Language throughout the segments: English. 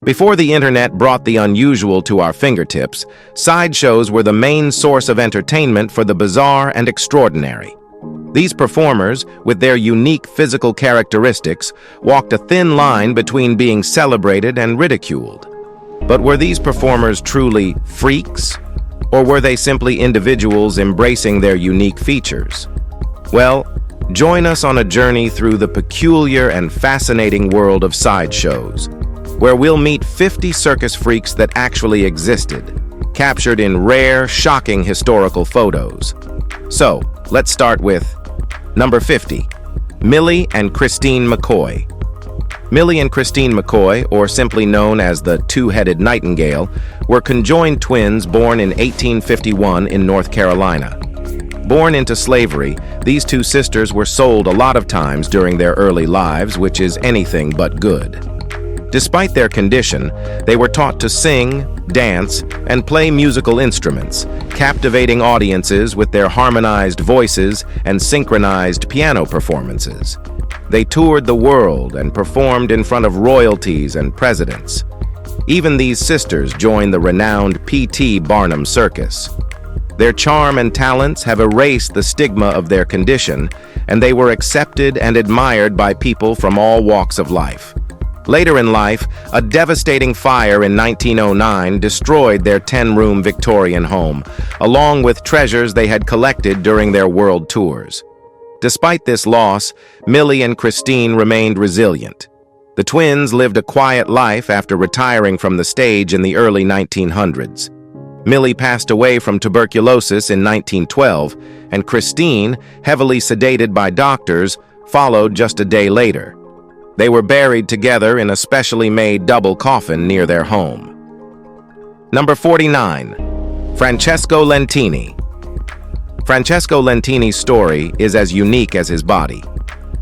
Before the internet brought the unusual to our fingertips, sideshows were the main source of entertainment for the bizarre and extraordinary. These performers, with their unique physical characteristics, walked a thin line between being celebrated and ridiculed. But were these performers truly freaks? Or were they simply individuals embracing their unique features? Well, join us on a journey through the peculiar and fascinating world of sideshows, where we'll meet 50 circus freaks that actually existed, captured in rare, shocking historical photos. So, let's start with number 50, Millie and Christine McCoy. Millie and Christine McCoy, or simply known as the Two-Headed Nightingale, were conjoined twins born in 1851 in North Carolina. Born into slavery, these two sisters were sold a lot of times during their early lives, which is anything but good. Despite their condition, they were taught to sing, dance, and play musical instruments, captivating audiences with their harmonized voices and synchronized piano performances. They toured the world and performed in front of royalties and presidents. Even these sisters joined the renowned P.T. Barnum Circus. Their charm and talents have erased the stigma of their condition, and they were accepted and admired by people from all walks of life. Later in life, a devastating fire in 1909 destroyed their 10-room Victorian home, along with treasures they had collected during their world tours. Despite this loss, Millie and Christine remained resilient. The twins lived a quiet life after retiring from the stage in the early 1900s. Millie passed away from tuberculosis in 1912, and Christine, heavily sedated by doctors, followed just a day later. They were buried together in a specially made double coffin near their home. Number 49, Franchesco Lentini. Franchesco Lentini's story is as unique as his body.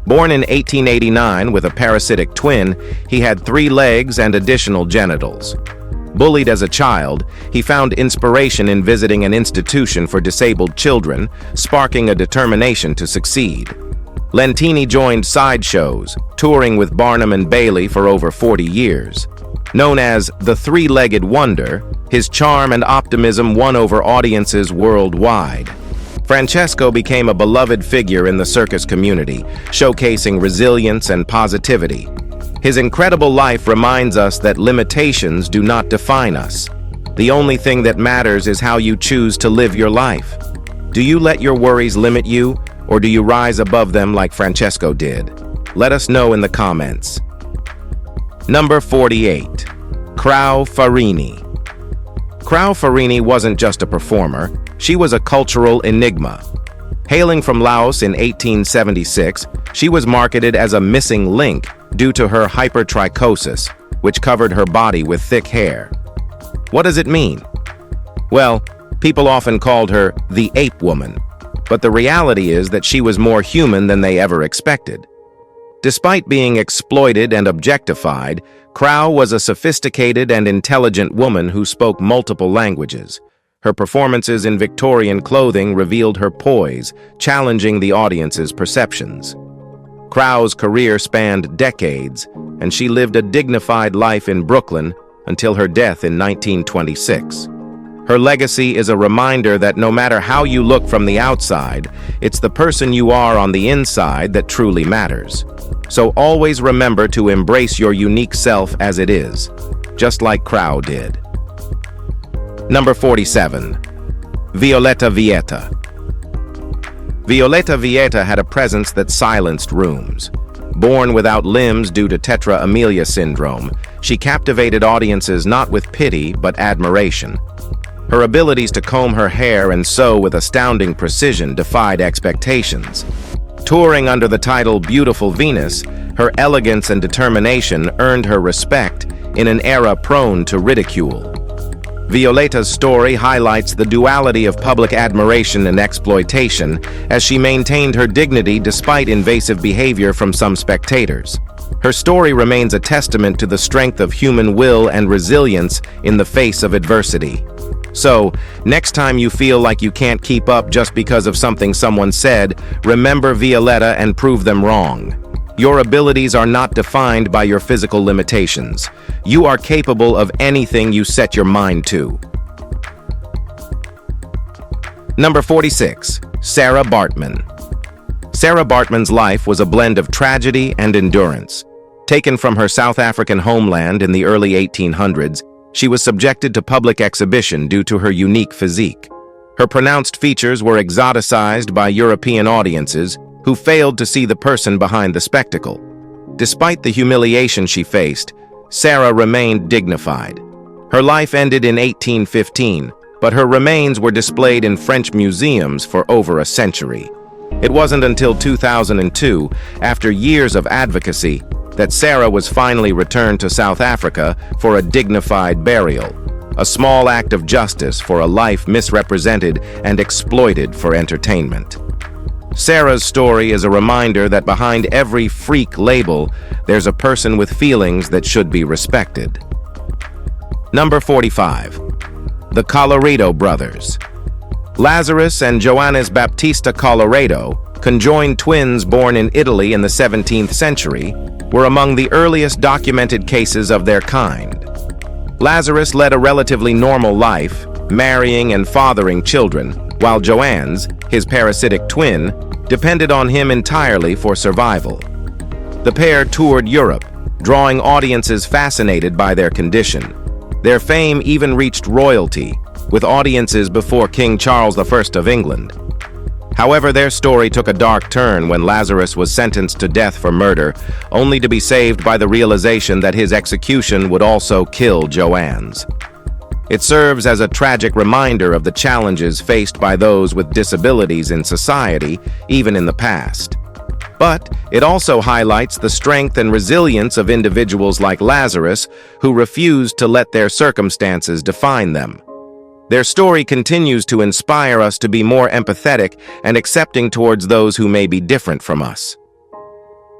Born in 1889 with a parasitic twin, he had 3 legs and additional genitals. Bullied as a child, he found inspiration in visiting an institution for disabled children, sparking a determination to succeed. Lentini joined sideshows, touring with Barnum and Bailey for over 40 years. Known as the Three-Legged Wonder, his charm and optimism won over audiences worldwide. Franchesco became a beloved figure in the circus community, showcasing resilience and positivity. His incredible life reminds us that limitations do not define us. The only thing that matters is how you choose to live your life. Do you let your worries limit you, or do you rise above them like Franchesco did? Let us know in the comments. Number 48, CRRA Farini. CRRA Farini wasn't just a performer, she was a cultural enigma. Hailing from Laos in 1876, she was marketed as a missing link due to her hypertrichosis, which covered her body with thick hair. What does it mean? Well, people often called her the ape woman, but the reality is that she was more human than they ever expected. Despite being exploited and objectified, CRRA was a sophisticated and intelligent woman who spoke multiple languages. Her performances in Victorian clothing revealed her poise, challenging the audience's perceptions. CRRA's career spanned decades, and she lived a dignified life in Brooklyn until her death in 1926. Her legacy is a reminder that no matter how you look from the outside, it's the person you are on the inside that truly matters. So always remember to embrace your unique self as it is, just like CRRA did. Number 47, Violeta Vieta. Violeta Vieta had a presence that silenced rooms. Born without limbs due to tetra amelia syndrome, she captivated audiences not with pity but admiration. Her abilities to comb her hair and sew with astounding precision defied expectations. Touring under the title Beautiful Venus, her elegance and determination earned her respect in an era prone to ridicule. Violeta's story highlights the duality of public admiration and exploitation as she maintained her dignity despite invasive behavior from some spectators. Her story remains a testament to the strength of human will and resilience in the face of adversity. So, next time you feel like you can't keep up just because of something someone said, remember Violeta and prove them wrong. Your abilities are not defined by your physical limitations. You are capable of anything you set your mind to. Number 46. Sarah Bartman. Sarah Bartman's life was a blend of tragedy and endurance. Taken from her South African homeland in the early 1800s, she was subjected to public exhibition due to her unique physique. Her pronounced features were exoticized by European audiences who failed to see the person behind the spectacle. Despite the humiliation she faced, Sarah remained dignified. Her life ended in 1815, but her remains were displayed in French museums for over a century. It wasn't until 2002, after years of advocacy, that Sarah was finally returned to South Africa for a dignified burial, a small act of justice for a life misrepresented and exploited for entertainment. Sarah's story is a reminder that behind every freak label, there's a person with feelings that should be respected. Number 45. The Coloro Brothers. Lazarus and Johannes Baptista Colorado, conjoined twins born in Italy in the 17th century, were among the earliest documented cases of their kind. Lazarus led a relatively normal life, marrying and fathering children, while Johannes, his parasitic twin, depended on him entirely for survival. The pair toured Europe, drawing audiences fascinated by their condition. Their fame even reached royalty, with audiences before King Charles I of England. However, their story took a dark turn when Lazarus was sentenced to death for murder, only to be saved by the realization that his execution would also kill Johannes. It serves as a tragic reminder of the challenges faced by those with disabilities in society, even in the past. But it also highlights the strength and resilience of individuals like Lazarus, who refused to let their circumstances define them. Their story continues to inspire us to be more empathetic and accepting towards those who may be different from us.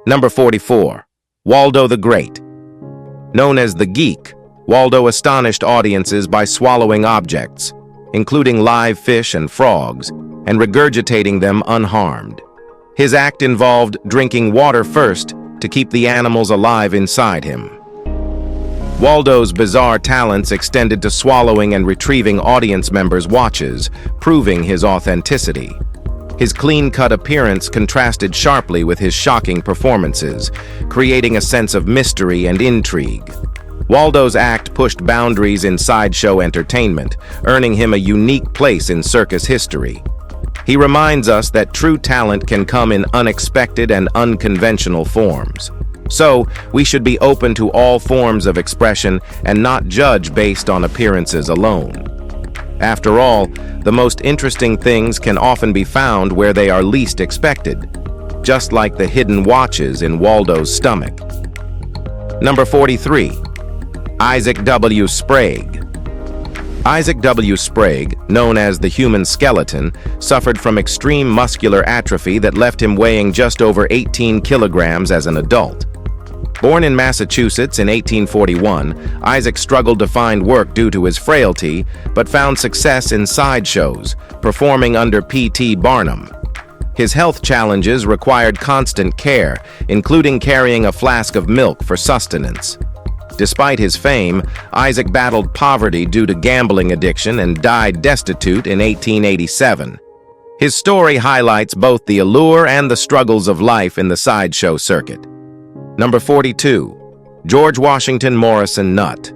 Number 44. Waldo the Great. Known as the Geek, Waldo astonished audiences by swallowing objects, including live fish and frogs, and regurgitating them unharmed. His act involved drinking water first to keep the animals alive inside him. Waldo's bizarre talents extended to swallowing and retrieving audience members' watches, proving his authenticity. His clean-cut appearance contrasted sharply with his shocking performances, creating a sense of mystery and intrigue. Waldo's act pushed boundaries in sideshow entertainment, earning him a unique place in circus history. He reminds us that true talent can come in unexpected and unconventional forms. So, we should be open to all forms of expression and not judge based on appearances alone. After all, the most interesting things can often be found where they are least expected, just like the hidden watches in Waldo's stomach. Number 43. Isaac W. Sprague. Isaac W. Sprague, known as the human skeleton, suffered from extreme muscular atrophy that left him weighing just over 18 kilograms as an adult. Born in Massachusetts in 1841, Isaac struggled to find work due to his frailty, but found success in sideshows, performing under P.T. Barnum. His health challenges required constant care, including carrying a flask of milk for sustenance. Despite his fame, Isaac battled poverty due to gambling addiction and died destitute in 1887. His story highlights both the allure and the struggles of life in the sideshow circuit. Number 42. George Washington Morrison Nutt.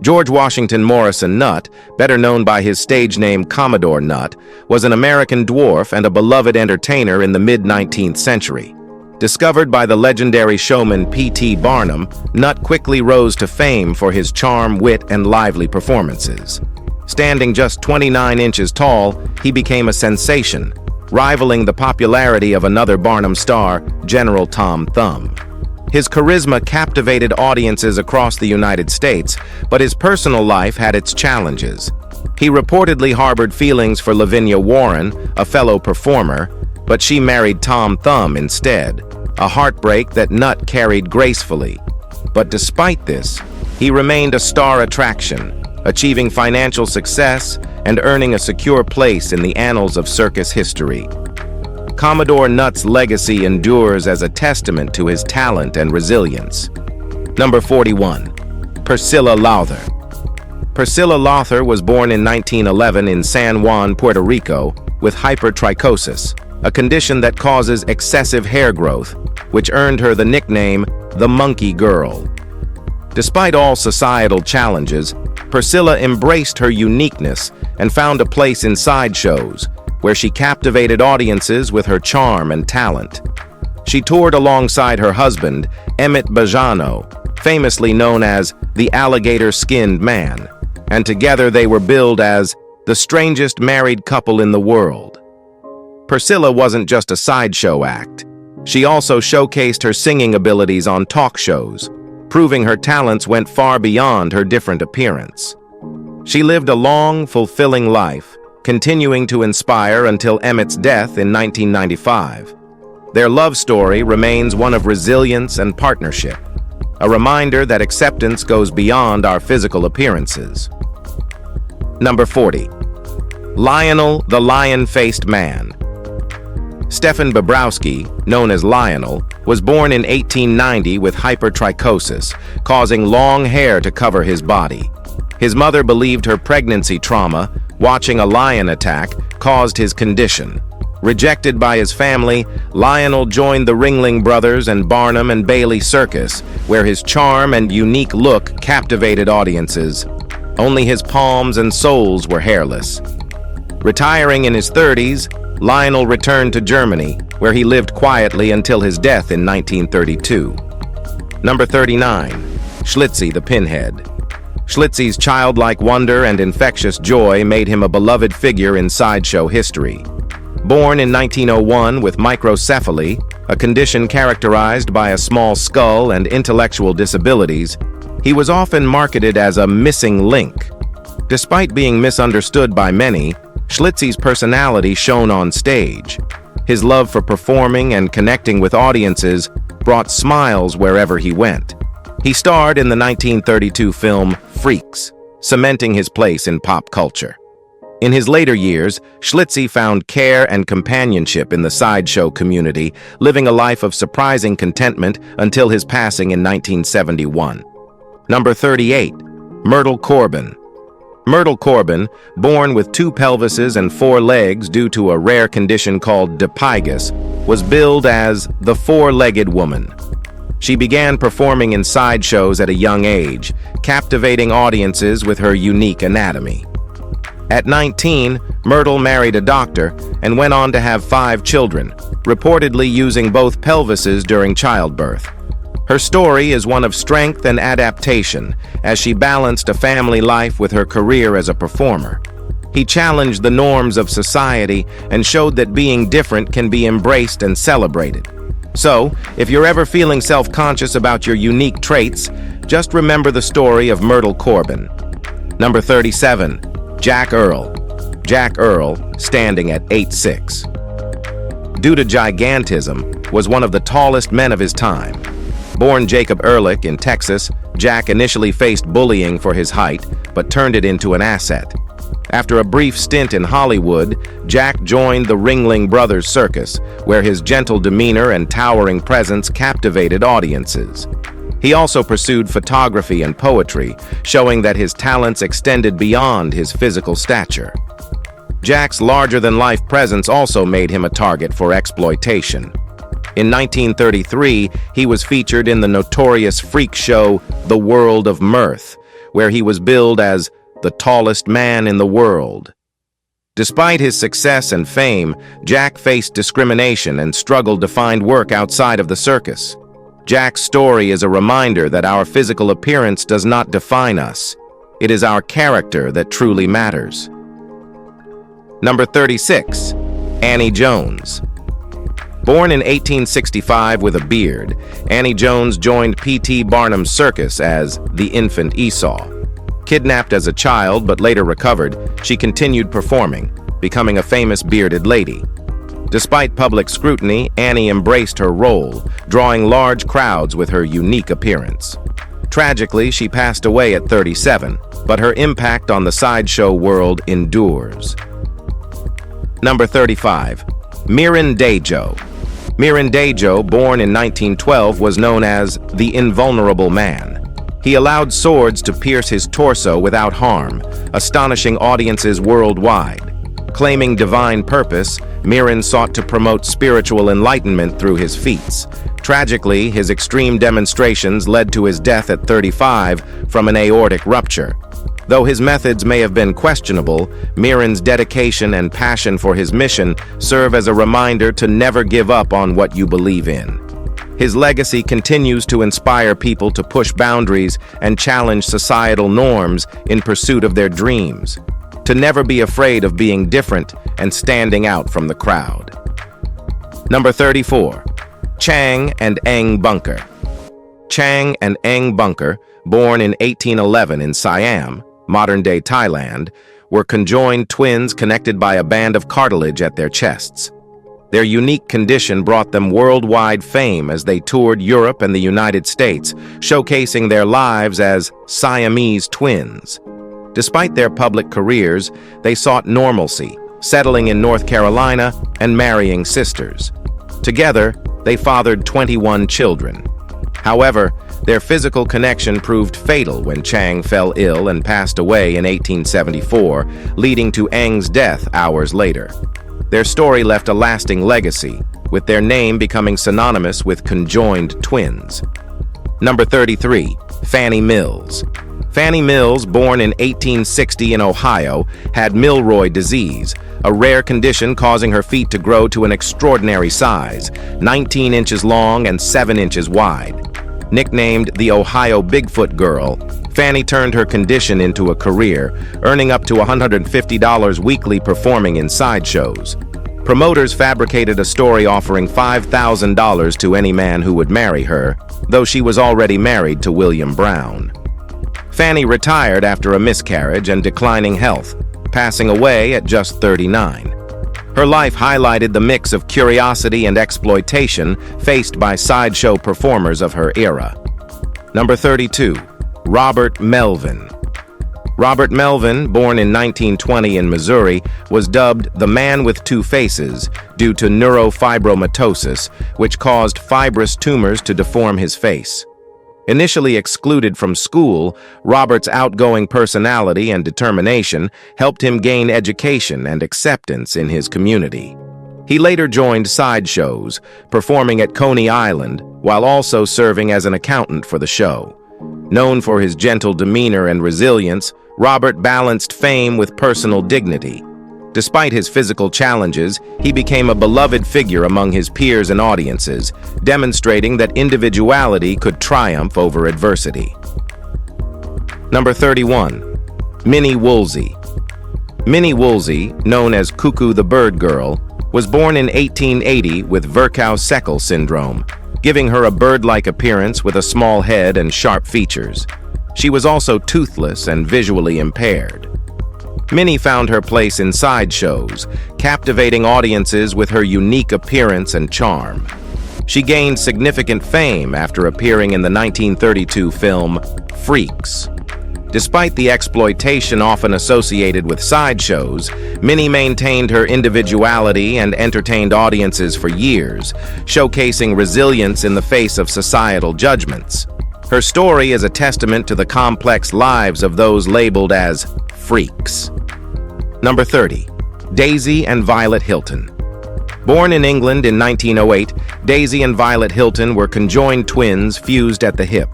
George Washington Morrison Nutt, better known by his stage name Commodore Nutt, was an American dwarf and a beloved entertainer in the mid-19th century. Discovered by the legendary showman P.T. Barnum, Nutt quickly rose to fame for his charm, wit, and lively performances. Standing just 29 inches tall, he became a sensation, rivaling the popularity of another Barnum star, General Tom Thumb. His charisma captivated audiences across the United States, but his personal life had its challenges. He reportedly harbored feelings for Lavinia Warren, a fellow performer, but she married Tom Thumb instead, a heartbreak that Nutt carried gracefully. But despite this, he remained a star attraction, achieving financial success and earning a secure place in the annals of circus history. Commodore Nutt's legacy endures as a testament to his talent and resilience. Number 41. Priscilla LaLa. Priscilla LaLa was born in 1911 in San Juan, Puerto Rico, with hypertrichosis, a condition that causes excessive hair growth, which earned her the nickname the Monkey Girl. Despite all societal challenges, Priscilla embraced her uniqueness and found a place in sideshows, where she captivated audiences with her charm and talent. She toured alongside her husband, Emmett Bajano, famously known as the alligator-skinned man, and together they were billed as the strangest married couple in the world. Priscilla wasn't just a sideshow act. She also showcased her singing abilities on talk shows, proving her talents went far beyond her different appearance. She lived a long, fulfilling life, continuing to inspire until Emmett's death in 1995. Their love story remains one of resilience and partnership, a reminder that acceptance goes beyond our physical appearances. Number 40. Lionel, the Lion-Faced Man. Stefan Bobrowski, known as Lionel, was born in 1890 with hypertrichosis, causing long hair to cover his body. His mother believed her pregnancy trauma, watching a lion attack, caused his condition. Rejected by his family, Lionel joined the Ringling Brothers and Barnum and Bailey Circus, where his charm and unique look captivated audiences. Only his palms and soles were hairless. Retiring in his 30s, Lionel returned to Germany, where he lived quietly until his death in 1932. Number 39. Schlitzie the Pinhead. Schlitzie's childlike wonder and infectious joy made him a beloved figure in sideshow history. Born in 1901 with microcephaly, a condition characterized by a small skull and intellectual disabilities, he was often marketed as a missing link. Despite being misunderstood by many, Schlitzie's personality shone on stage. His love for performing and connecting with audiences brought smiles wherever he went. He starred in the 1932 film Freaks, cementing his place in pop culture. In his later years, Schlitzie found care and companionship in the sideshow community, living a life of surprising contentment until his passing in 1971. Number 38. Myrtle Corbin. Myrtle Corbin, born with 2 pelvises and 4 legs due to a rare condition called dipygus, was billed as the 4-legged woman. She began performing in sideshows at a young age, captivating audiences with her unique anatomy. At 19, Myrtle married a doctor and went on to have 5 children, reportedly using both pelvises during childbirth. Her story is one of strength and adaptation, as she balanced a family life with her career as a performer. He challenged the norms of society and showed that being different can be embraced and celebrated. So, if you're ever feeling self-conscious about your unique traits, just remember the story of Myrtle Corbin. Number 37. Jack Earl. Jack Earl, standing at 8'6". Due to gigantism, was one of the tallest men of his time. Born Jacob Ehrlich in Texas, Jack initially faced bullying for his height, but turned it into an asset. After a brief stint in Hollywood, Jack joined the Ringling Brothers Circus, where his gentle demeanor and towering presence captivated audiences. He also pursued photography and poetry, showing that his talents extended beyond his physical stature. Jack's larger-than-life presence also made him a target for exploitation. In 1933, he was featured in the notorious freak show The World of Mirth, where he was billed as the tallest man in the world. Despite his success and fame, Jack faced discrimination and struggled to find work outside of the circus. Jack's story is a reminder that our physical appearance does not define us. It is our character that truly matters. Number 36. Annie Jones. Born in 1865 with a beard, Annie Jones joined P.T. Barnum's circus as the infant Esau. Kidnapped as a child but later recovered, she continued performing, becoming a famous bearded lady. Despite public scrutiny, Annie embraced her role, drawing large crowds with her unique appearance. Tragically, she passed away at 37, but her impact on the sideshow world endures. Number 35. Mirin Dejo. Mirin Dejo, born in 1912, was known as the Invulnerable Man. He allowed swords to pierce his torso without harm, astonishing audiences worldwide. Claiming divine purpose, Mirin sought to promote spiritual enlightenment through his feats. Tragically, his extreme demonstrations led to his death at 35 from an aortic rupture. Though his methods may have been questionable, Mirin's dedication and passion for his mission serve as a reminder to never give up on what you believe in. His legacy continues to inspire people to push boundaries and challenge societal norms in pursuit of their dreams, to never be afraid of being different and standing out from the crowd. Number 34. Chang Ang Bunker. Chang Ang Bunker, born in 1811 in Siam, modern-day Thailand, were conjoined twins connected by a band of cartilage at their chests. Their unique condition brought them worldwide fame as they toured Europe and the United States, showcasing their lives as Siamese twins. Despite their public careers, they sought normalcy, settling in North Carolina and marrying sisters. Together, they fathered 21 children. However, their physical connection proved fatal when Chang fell ill and passed away in 1874, leading to Ang's death hours later. Their story left a lasting legacy, with their name becoming synonymous with conjoined twins. Number 33. Fanny Mills. Fanny Mills, born in 1860 in Ohio, had Milroy disease, a rare condition causing her feet to grow to an extraordinary size, 19 inches long and 7 inches wide. Nicknamed the Ohio Bigfoot Girl, Fanny turned her condition into a career, earning up to $150 weekly performing in sideshows. Promoters fabricated a story offering $5,000 to any man who would marry her, though she was already married to William Brown. Fanny retired after a miscarriage and declining health, passing away at just 39. Her life highlighted the mix of curiosity and exploitation faced by sideshow performers of her era. Number 32. Robert Melvin. Robert Melvin, born in 1920 in Missouri, was dubbed the Man with Two Faces due to neurofibromatosis, which caused fibrous tumors to deform his face. Initially excluded from school, Robert's outgoing personality and determination helped him gain education and acceptance in his community. He later joined sideshows, performing at Coney Island, while also serving as an accountant for the show. Known for his gentle demeanor and resilience, Robert balanced fame with personal dignity. Despite his physical challenges, he became a beloved figure among his peers and audiences, demonstrating that individuality could triumph over adversity. Number 31. Minnie Woolsey. Minnie Woolsey, known as Cuckoo the Bird Girl, was born in 1880 with Virchow-Seckel syndrome, giving her a bird-like appearance with a small head and sharp features. She was also toothless and visually impaired. Minnie found her place in sideshows, captivating audiences with her unique appearance and charm. She gained significant fame after appearing in the 1932 film Freaks. Despite the exploitation often associated with sideshows, Minnie maintained her individuality and entertained audiences for years, showcasing resilience in the face of societal judgments. Her story is a testament to the complex lives of those labeled as freaks. Number 30. Daisy and Violet Hilton. Born in England in 1908, Daisy and Violet Hilton were conjoined twins fused at the hip.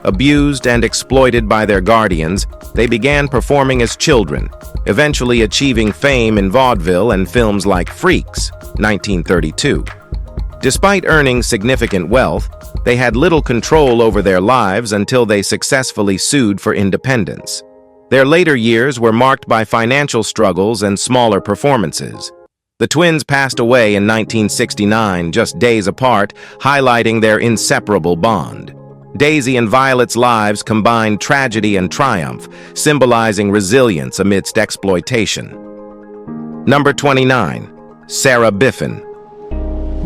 Abused and exploited by their guardians, they began performing as children, eventually achieving fame in vaudeville and films like Freaks, 1932. Despite earning significant wealth, they had little control over their lives until they successfully sued for independence. Their later years were marked by financial struggles and smaller performances. The twins passed away in 1969, just days apart, highlighting their inseparable bond. Daisy and Violet's lives combined tragedy and triumph, symbolizing resilience amidst exploitation. Number 29. Sarah Biffen.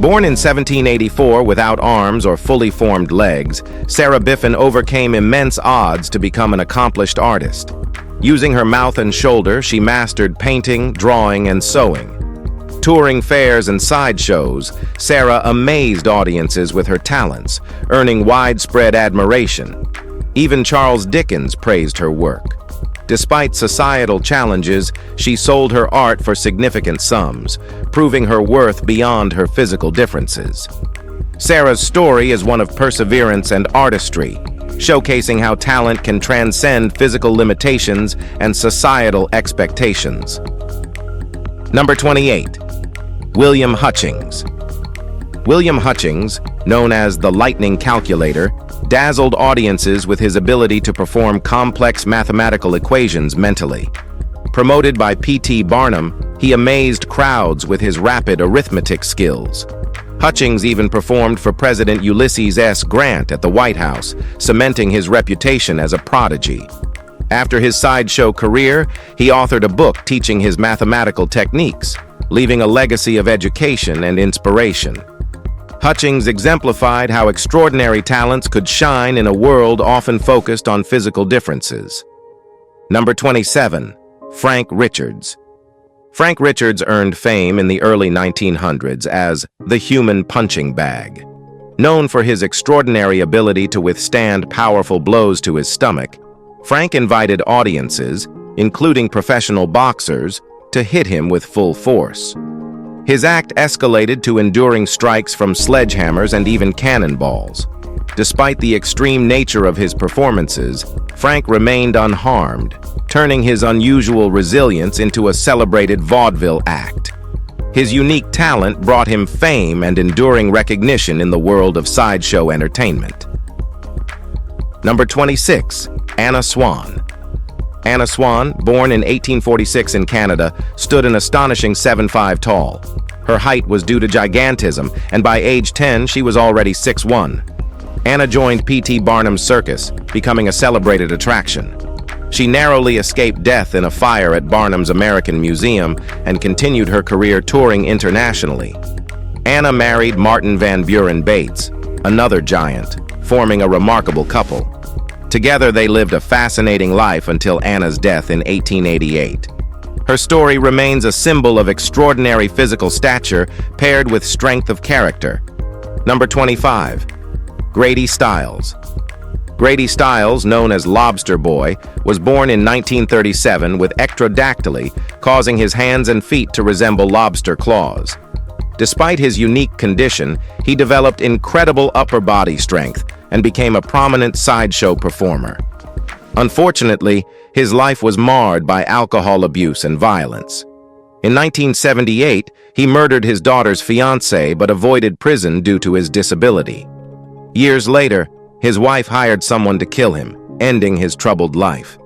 Born in 1784 without arms or fully formed legs, Sarah Biffen overcame immense odds to become an accomplished artist. Using her mouth and shoulder, she mastered painting, drawing, and sewing. Touring fairs and sideshows, CRRA amazed audiences with her talents, earning widespread admiration. Even Charles Dickens praised her work. Despite societal challenges, she sold her art for significant sums, proving her worth beyond her physical differences. CRRA's story is one of perseverance and artistry, showcasing how talent can transcend physical limitations and societal expectations. Number 28. William Hutchings. William Hutchings, known as the Lightning Calculator, dazzled audiences with his ability to perform complex mathematical equations mentally. Promoted by P.T. Barnum, he amazed crowds with his rapid arithmetic skills. Hutchings even performed for President Ulysses S. Grant at the White House, cementing his reputation as a prodigy. After his sideshow career, he authored a book teaching his mathematical techniques, leaving a legacy of education and inspiration. Hutchings exemplified how extraordinary talents could shine in a world often focused on physical differences. Number 27. Frank Richards. Frank Richards earned fame in the early 1900s as the human punching bag. Known for his extraordinary ability to withstand powerful blows to his stomach, Frank invited audiences, including professional boxers, to hit him with full force. His act escalated to enduring strikes from sledgehammers and even cannonballs. Despite the extreme nature of his performances, Frank remained unharmed, turning his unusual resilience into a celebrated vaudeville act. His unique talent brought him fame and enduring recognition in the world of sideshow entertainment. Number 26. Anna Swan. Anna Swan, born in 1846 in Canada, stood an astonishing 7'5" tall. Her height was due to gigantism, and by age 10, she was already 6'1". Anna joined P.T. Barnum's Circus, becoming a celebrated attraction. She narrowly escaped death in a fire at Barnum's American Museum and continued her career touring internationally. Anna married Martin Van Buren Bates, another giant, forming a remarkable couple. Together, they lived a fascinating life until Anna's death in 1888. Her story remains a symbol of extraordinary physical stature paired with strength of character. Number 25. Grady Styles. Grady Styles, known as Lobster Boy, was born in 1937 with ectrodactyly, causing his hands and feet to resemble lobster claws. Despite his unique condition, he developed incredible upper body strength and became a prominent sideshow performer. Unfortunately, his life was marred by alcohol abuse and violence. In 1978, he murdered his daughter's fiancée but avoided prison due to his disability. Years later, his wife hired someone to kill him, ending his troubled life.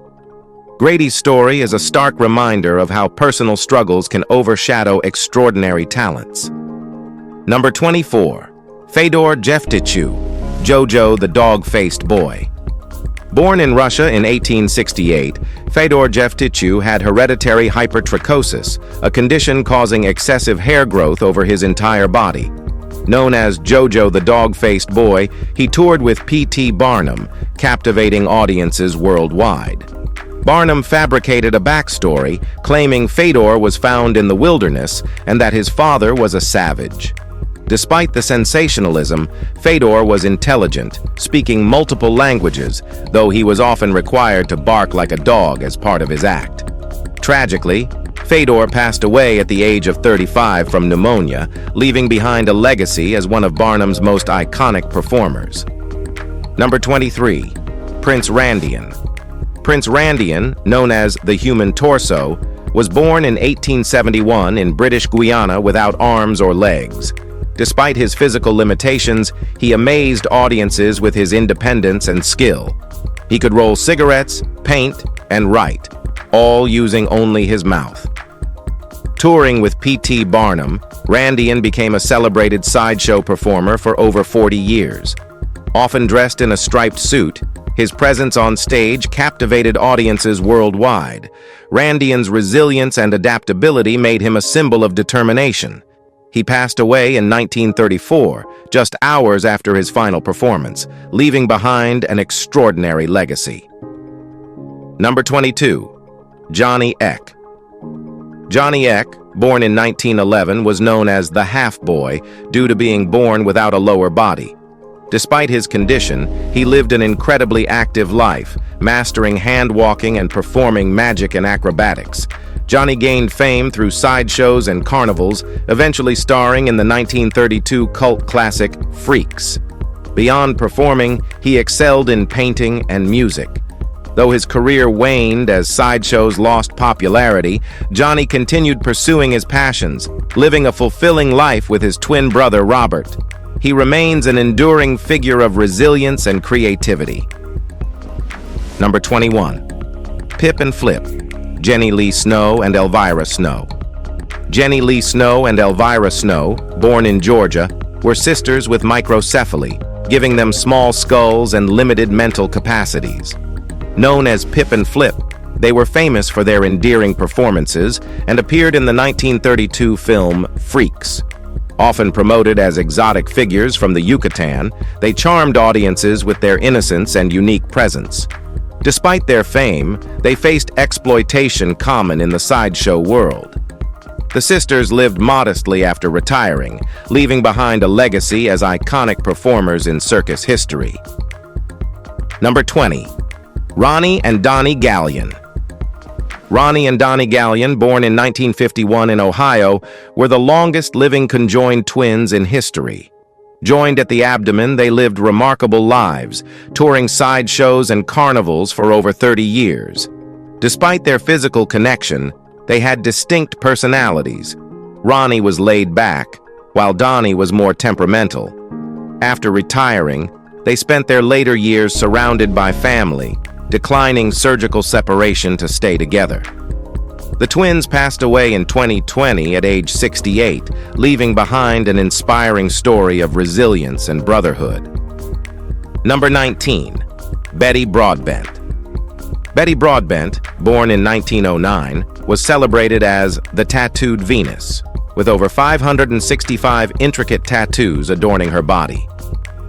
Grady's story is a stark reminder of how personal struggles can overshadow extraordinary talents. Number 24. Fedor Jeff Tiu, Jojo the Dog-Faced Boy. Born in Russia in 1868, Fedor Jeff Tiu had hereditary hypertrichosis, a condition causing excessive hair growth over his entire body. Known as Jojo the Dog-Faced Boy, he toured with P.T. Barnum, captivating audiences worldwide. Barnum fabricated a backstory, claiming Fedor was found in the wilderness and that his father was a savage. Despite the sensationalism, Fedor was intelligent, speaking multiple languages, though he was often required to bark like a dog as part of his act. Tragically, Fedor passed away at the age of 35 from pneumonia, leaving behind a legacy as one of Barnum's most iconic performers. Number 23. Prince Randian. Prince Randian, known as the Human Torso, was born in 1871 in British Guiana without arms or legs. Despite his physical limitations, he amazed audiences with his independence and skill. He could roll cigarettes, paint, and write, all using only his mouth. Touring with P.T. Barnum, Randian became a celebrated sideshow performer for over 40 years. Often dressed in a striped suit, his presence on stage captivated audiences worldwide. Randian's resilience and adaptability made him a symbol of determination. He passed away in 1934, just hours after his final performance, leaving behind an extraordinary legacy. Number 22. Johnny Eck. Johnny Eck, born in 1911, was known as the half-boy due to being born without a lower body. Despite his condition, he lived an incredibly active life, mastering hand-walking and performing magic and acrobatics. Johnny gained fame through sideshows and carnivals, eventually starring in the 1932 cult classic Freaks. Beyond performing, he excelled in painting and music. Though his career waned as sideshows lost popularity, Johnny continued pursuing his passions, living a fulfilling life with his twin brother Robert. He remains an enduring figure of resilience and creativity. Number 21. Pip and Flip, Jenny Lee Snow and Elvira Snow. Jenny Lee Snow and Elvira Snow, born in Georgia, were sisters with microcephaly, giving them small skulls and limited mental capacities. Known as Pip and Flip, they were famous for their endearing performances and appeared in the 1932 film Freaks. Often promoted as exotic figures from the Yucatan, they charmed audiences with their innocence and unique presence. Despite their fame, they faced exploitation common in the sideshow world. The sisters lived modestly after retiring, leaving behind a legacy as iconic performers in circus history. Number 20. Ronnie and Donnie Gallion. Ronnie and Donnie Gallion, born in 1951 in Ohio, were the longest-living conjoined twins in history. Joined at the abdomen, they lived remarkable lives, touring sideshows and carnivals for over 30 years. Despite their physical connection, they had distinct personalities. Ronnie was laid back, while Donnie was more temperamental. After retiring, they spent their later years surrounded by family, declining surgical separation to stay together. The twins passed away in 2020 at age 68, leaving behind an inspiring story of resilience and brotherhood. Number 19. Betty Broadbent. Betty Broadbent, born in 1909, was celebrated as the Tattooed Venus, with over 565 intricate tattoos adorning her body.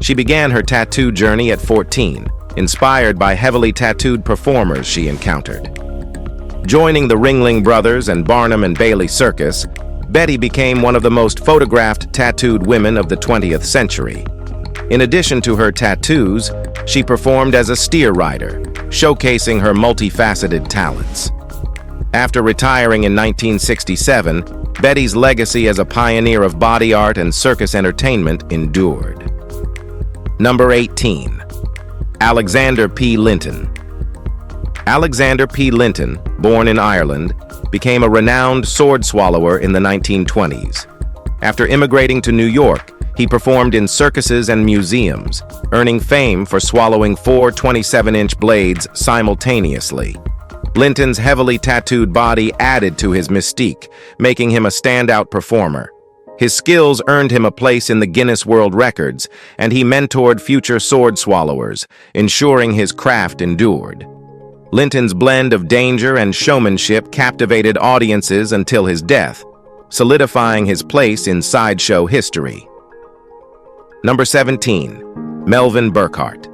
She began her tattoo journey at 14, inspired by heavily tattooed performers she encountered. Joining the Ringling Brothers and Barnum and Bailey Circus, Betty became one of the most photographed tattooed women of the 20th century. In addition to her tattoos, she performed as a steer rider, showcasing her multifaceted talents. After retiring in 1967, Betty's legacy as a pioneer of body art and circus entertainment endured. Number 18. Alexander P. Linton. Alexander P. Linton, born in Ireland, became a renowned sword swallower in the 1920s. After immigrating to New York, he performed in circuses and museums, earning fame for swallowing 4 27-inch blades simultaneously. Linton's heavily tattooed body added to his mystique, making him a standout performer. His skills earned him a place in the Guinness World Records, and he mentored future sword swallowers, ensuring his craft endured. Linton's blend of danger and showmanship captivated audiences until his death, solidifying his place in sideshow history. Number 17. Melvin Burkhart.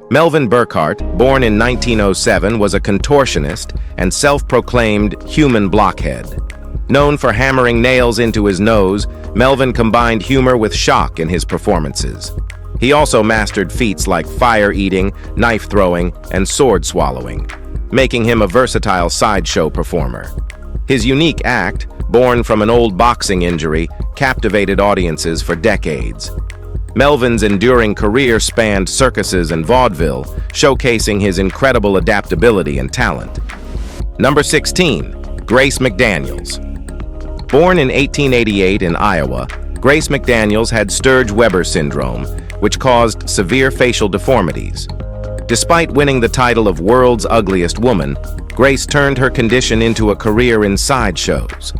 Melvin Burkhart, born in 1907, was a contortionist and self-proclaimed human blockhead. Known for hammering nails into his nose, Melvin combined humor with shock in his performances. He also mastered feats like fire-eating, knife-throwing, and sword-swallowing, making him a versatile sideshow performer. His unique act, born from an old boxing injury, captivated audiences for decades. Melvin's enduring career spanned circuses and vaudeville, showcasing his incredible adaptability and talent. Number 16. Grace McDaniels. Born in 1888 in Iowa, Grace McDaniels had Sturge-Weber syndrome, which caused severe facial deformities. Despite winning the title of World's Ugliest Woman, Grace turned her condition into a career in sideshows.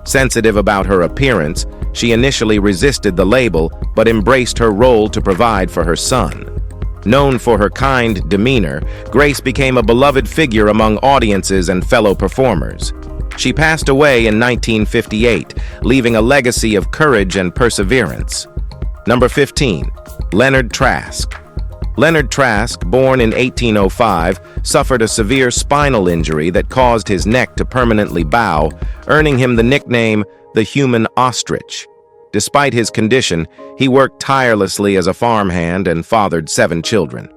Sensitive about her appearance, she initially resisted the label but embraced her role to provide for her son. Known for her kind demeanor, Grace became a beloved figure among audiences and fellow performers. She passed away in 1958, leaving a legacy of courage and perseverance. Number 15. Leonard Tres. Leonard Tres, born in 1805, suffered a severe spinal injury that caused his neck to permanently bow, earning him the nickname the human ostrich. Despite his condition, he worked tirelessly as a farmhand and fathered 7 children.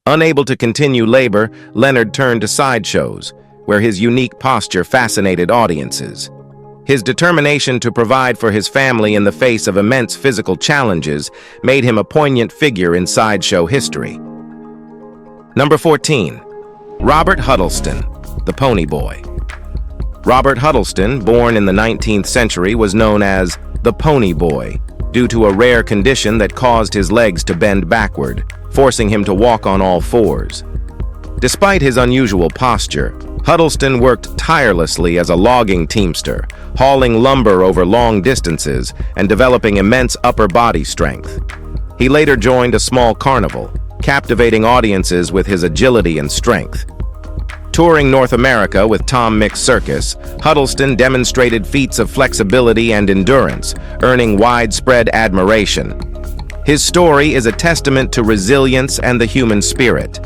Unable to continue labor, Leonard turned to sideshows, where his unique posture fascinated audiences. His determination to provide for his family in the face of immense physical challenges made him a poignant figure in sideshow history. Number 14. Robert Huddleston, the Pony Boy. Robert Huddleston, born in the 19th century, was known as the Pony Boy due to a rare condition that caused his legs to bend backward, forcing him to walk on all fours. Despite his unusual posture, Huddleston worked tirelessly as a logging teamster, hauling lumber over long distances and developing immense upper body strength. He later joined a small carnival, captivating audiences with his agility and strength. Touring North America with Tom Mick's Circus, Huddleston demonstrated feats of flexibility and endurance, earning widespread admiration. His story is a testament to resilience and the human spirit.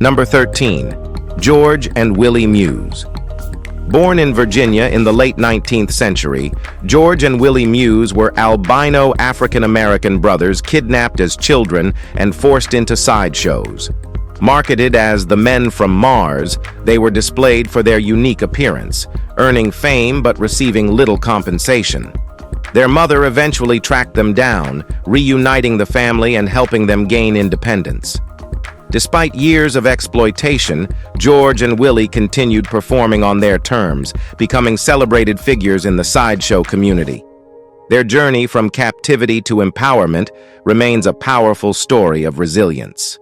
Number 13. George and Willie Muse. Born in Virginia in the late 19th century, George and Willie Muse were albino African-American brothers kidnapped as children and forced into sideshows. Marketed as the Men from Mars, they were displayed for their unique appearance, earning fame but receiving little compensation. Their mother eventually tracked them down, reuniting the family and helping them gain independence. Despite years of exploitation, George and Willie continued performing on their terms, becoming celebrated figures in the sideshow community. Their journey from captivity to empowerment remains a powerful story of resilience.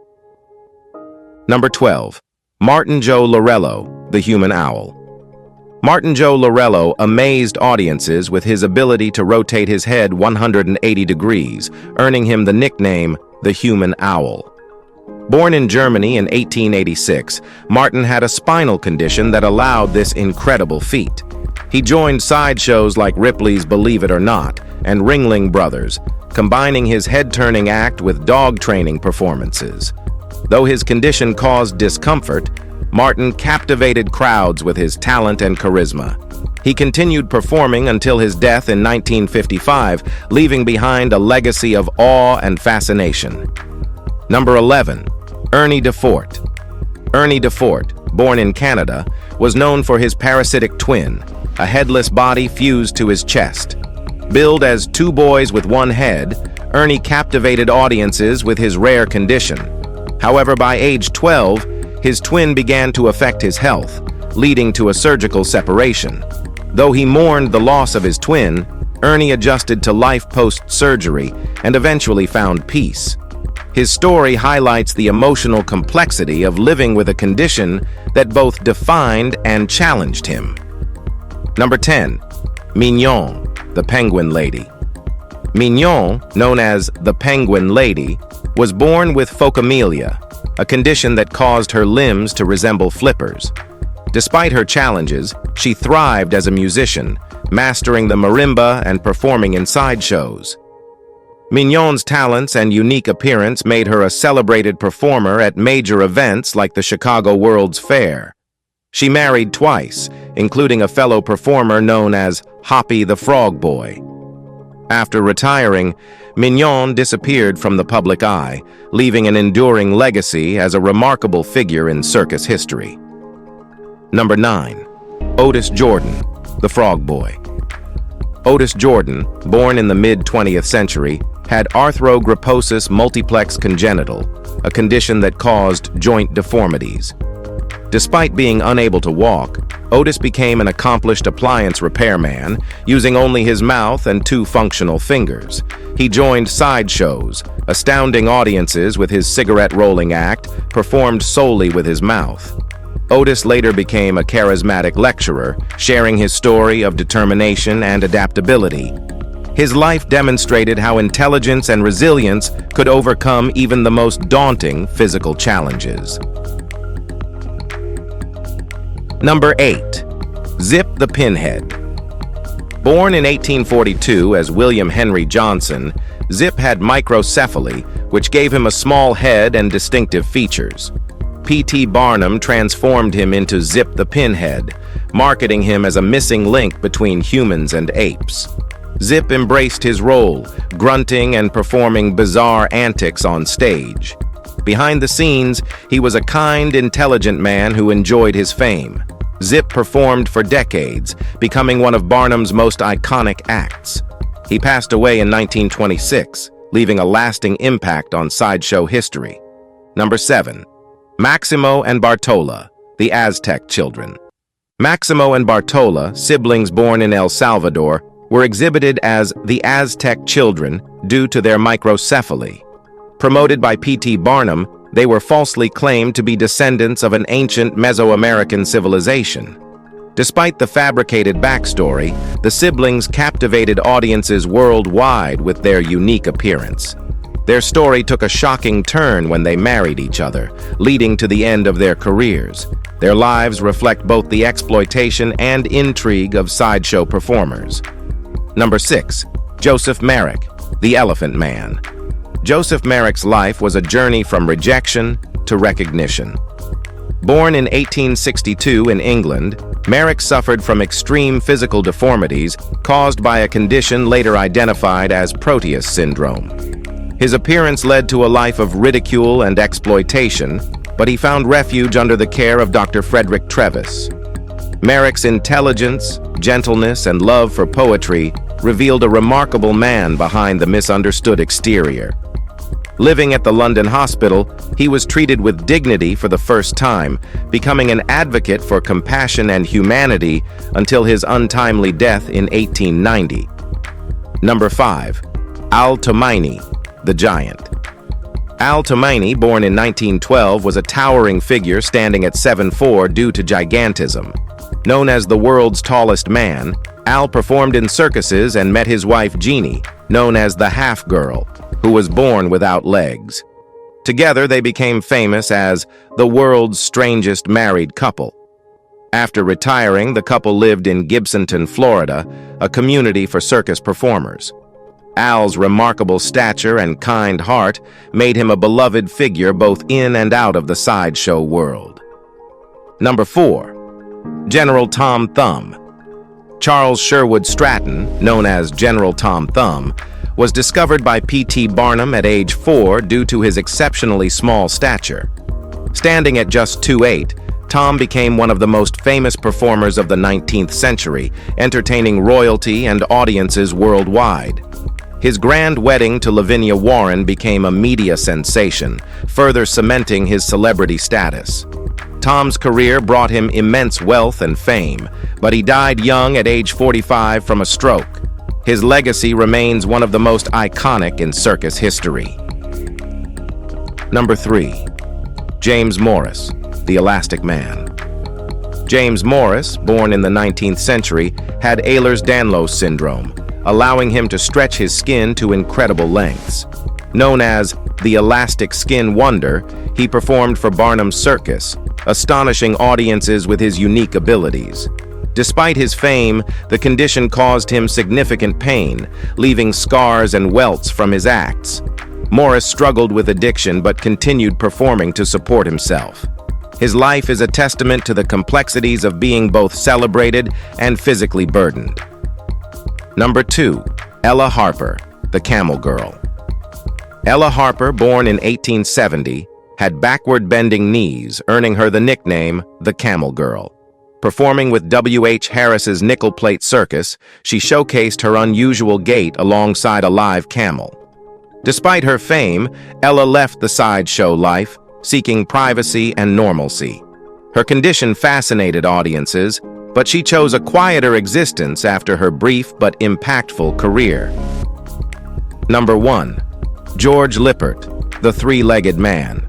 Number 12. Martin Joe Lorello, the Human Owl. Martin Joe Lorello amazed audiences with his ability to rotate his head 180 degrees, earning him the nickname the Human Owl. Born in Germany in 1886, Martin had a spinal condition that allowed this incredible feat. He joined sideshows like Ripley's Believe It or Not and Ringling Brothers, combining his head-turning act with dog training performances. Though his condition caused discomfort, Martin captivated crowds with his talent and charisma. He continued performing until his death in 1955, leaving behind a legacy of awe and fascination. Number 11. Ernie Defort. Ernie Defort, born in Canada, was known for his parasitic twin, a headless body fused to his chest. Billed as 2 boys with 1 head, Ernie captivated audiences with his rare condition. However, by age 12, his twin began to affect his health, leading to a surgical separation. Though he mourned the loss of his twin, Ernie adjusted to life post-surgery and eventually found peace. His story highlights the emotional complexity of living with a condition that both defined and challenged him. Number 10. Mignon, the Penguin Lady. Mignon, known as the Penguin Lady, was born with phocomelia, a condition that caused her limbs to resemble flippers. Despite her challenges, she thrived as a musician, mastering the marimba and performing in sideshows. Mignon's talents and unique appearance made her a celebrated performer at major events like the Chicago World's Fair. She married twice, including a fellow performer known as Hoppy the Frog Boy. After retiring, Mignon disappeared from the public eye, leaving an enduring legacy as a remarkable figure in circus history. Number 9. Otis Jordan, the Frog Boy. Otis Jordan, born in the mid-20th century, had arthrogryposis multiplex congenital, a condition that caused joint deformities. Despite being unable to walk, Otis became an accomplished appliance repairman, using only his mouth and 2 functional fingers. He joined sideshows, astounding audiences with his cigarette-rolling act, performed solely with his mouth. Otis later became a charismatic lecturer, sharing his story of determination and adaptability. His life demonstrated how intelligence and resilience could overcome even the most daunting physical challenges. Number 8. Zip the Pinhead. Born in 1842 as William Henry Johnson, Zip had microcephaly, which gave him a small head and distinctive features. P.T. Barnum transformed him into Zip the Pinhead, marketing him as a missing link between humans and apes. Zip embraced his role, grunting and performing bizarre antics on stage. Behind the scenes, he was a kind, intelligent man who enjoyed his fame. Zip performed for decades, becoming one of Barnum's most iconic acts. He passed away in 1926, leaving a lasting impact on sideshow history. Number 7. Maximo and Bartola, the Aztec children. Maximo and Bartola, siblings born in El Salvador, were exhibited as the Aztec children due to their microcephaly. Promoted by P.T. Barnum, they were falsely claimed to be descendants of an ancient Mesoamerican civilization. Despite the fabricated backstory, the siblings captivated audiences worldwide with their unique appearance. Their story took a shocking turn when they married each other, leading to the end of their careers. Their lives reflect both the exploitation and intrigue of sideshow performers. Number 6. Joseph Merrick, the Elephant Man. Joseph Merrick's life was a journey from rejection to recognition. Born in 1862 in England, Merrick suffered from extreme physical deformities caused by a condition later identified as Proteus syndrome. His appearance led to a life of ridicule and exploitation, but he found refuge under the care of Dr. Frederick Trevis. Merrick's intelligence, gentleness, and love for poetry revealed a remarkable man behind the misunderstood exterior. Living at the London hospital, he was treated with dignity for the first time, becoming an advocate for compassion and humanity until his untimely death in 1890. Number 5. Al Tomaini, the Giant. Al Tomaini, born in 1912, was a towering figure standing at 7'4" due to gigantism. Known as the world's tallest man, Al performed in circuses and met his wife Jeannie, known as the Half-Girl, who was born without legs. Together, they became famous as the world's strangest married couple. After retiring, the couple lived in Gibsonton, Florida, a community for circus performers. Al's remarkable stature and kind heart made him a beloved figure both in and out of the sideshow world. Number 4. General Tom Thumb. Charles Sherwood Stratton, known as General Tom Thumb, was discovered by P.T. Barnum at age 4 due to his exceptionally small stature. Standing at just 2'8", Tom became one of the most famous performers of the 19th century, entertaining royalty and audiences worldwide. His grand wedding to Lavinia Warren became a media sensation, further cementing his celebrity status. Tom's career brought him immense wealth and fame, but he died young at age 45 from a stroke. His legacy remains one of the most iconic in circus history. Number 3. James Morris, the Elastic Man. James Morris, born in the 19th century, had Ehlers-Danlos syndrome, allowing him to stretch his skin to incredible lengths. Known as the Elastic Skin Wonder, he performed for Barnum's Circus, astonishing audiences with his unique abilities. Despite his fame, the condition caused him significant pain, leaving scars and welts from his acts. Morris struggled with addiction but continued performing to support himself. His life is a testament to the complexities of being both celebrated and physically burdened. Number 2. Ella Harper, the Camel Girl. Ella Harper, born in 1870, had backward-bending knees, earning her the nickname the Camel Girl. Performing with W.H. Harris's Nickel Plate Circus, she showcased her unusual gait alongside a live camel. Despite her fame, Ella left the sideshow life, seeking privacy and normalcy. Her condition fascinated audiences, but she chose a quieter existence after her brief but impactful career. Number 1. George Lippert, the Three-Legged Man.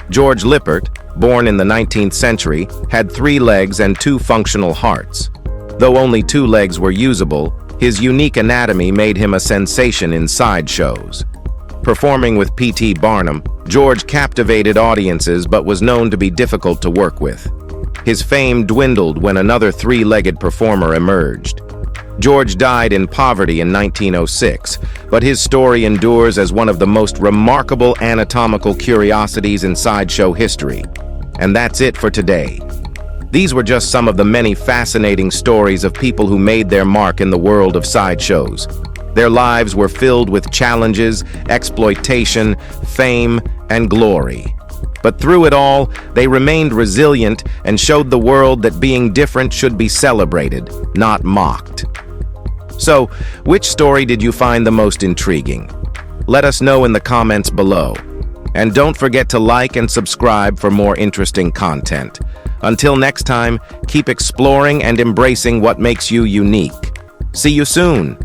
George Lippert, born in the 19th century, had 3 legs and 2 functional hearts. Though only 2 legs were usable, his unique anatomy made him a sensation in sideshows. Performing with P.T. Barnum, George captivated audiences but was known to be difficult to work with. His fame dwindled when another 3-legged performer emerged. George died in poverty in 1906, but his story endures as one of the most remarkable anatomical curiosities in sideshow history. And that's it for today. These were just some of the many fascinating stories of people who made their mark in the world of sideshows. Their lives were filled with challenges, exploitation, fame, and glory. But through it all, they remained resilient and showed the world that being different should be celebrated, not mocked. So, which story did you find the most intriguing? Let us know in the comments below. And don't forget to like and subscribe for more interesting content. Until next time, keep exploring and embracing what makes you unique. See you soon!